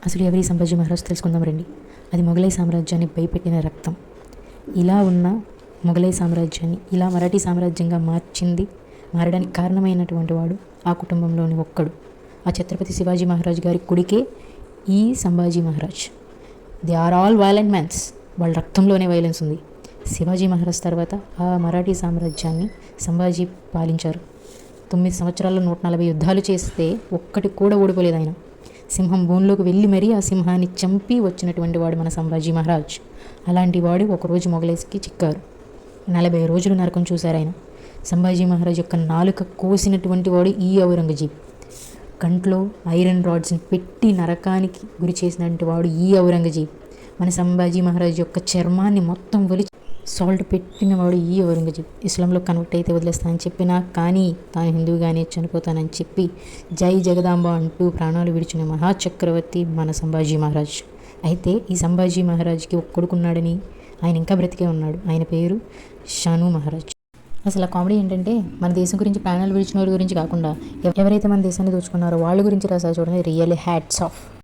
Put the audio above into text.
అసలు ఎవరి సంభాజీ మహారాజ్ తెలుసుకుందాం రండి. అది మొఘలై సామ్రాజ్యాన్ని భయపెట్టిన రక్తం. ఇలా ఉన్న మొఘలై సామ్రాజ్యాన్ని ఇలా మరాఠీ సామ్రాజ్యంగా మారడానికి కారణమైనటువంటి వాడు ఆ కుటుంబంలోని ఒక్కడు. ఆ ఛత్రపతి శివాజీ మహారాజ్ గారి కొడుకే ఈ Sambhaji Maharaj. They are all violent mans. వాళ్ళ రక్తంలోనే వైలెన్స్ ఉంది. శివాజీ మహారాజ్ తర్వాత ఆ మరాఠీ సామ్రాజ్యాన్ని సంభాజీ పాలించారు. 9 సంవత్సరాల్లో 140 యుద్ధాలు చేస్తే ఒక్కటి కూడా ఓడిపోలేదు ఆయన. సింహం భూమిలోకి వెళ్ళి మరీ ఆ సింహాన్ని చంపి వచ్చినటువంటి వాడు మన సంభాజీ మహారాజ్. అలాంటి వాడు ఒకరోజు మొఘలైస్కి చిక్కారు. 40 రోజులు నరకం చూశారు ఆయన. సంభాజీ మహారాజ్ యొక్క నాలుక కోసినటువంటి వాడు ఈ ఔరంగజీబ్. కంట్లో ఐరన్ రాడ్స్ని పెట్టి నరకానికి గురి చేసినటువంటి వాడు ఈ ఔరంగజీబ్. మన సంభాజీ మహారాజ్ యొక్క చర్మాన్ని మొత్తం ఒలిచి సాల్ట్ పెట్టినవాడు ఈ ఔరంగజీబ్. ఇస్లాంలో కన్వర్ట్ అయితే వదిలేస్తానని చెప్పినా కానీ తాను హిందువుగానే చనిపోతానని చెప్పి జై జగదాంబ అంటూ ప్రాణాలు విడిచిన మహాచక్రవర్తి మన సంభాజీ మహారాజ్. అయితే ఈ సంభాజీ మహారాజ్కి ఒక కొడుకున్నాడని, ఆయన ఇంకా బ్రతికే ఉన్నాడు. ఆయన పేరు షాను మహారాజ్. అసలు ఆ కామెడీ ఏంటంటే, మన దేశం గురించి ప్రాణాలు విడిచిన వాళ్ళ గురించి కాకుండా ఎవరైతే మన దేశాన్ని దోచుకున్నారో వాళ్ళ గురించి రాశారు చూడండి. Really hats off.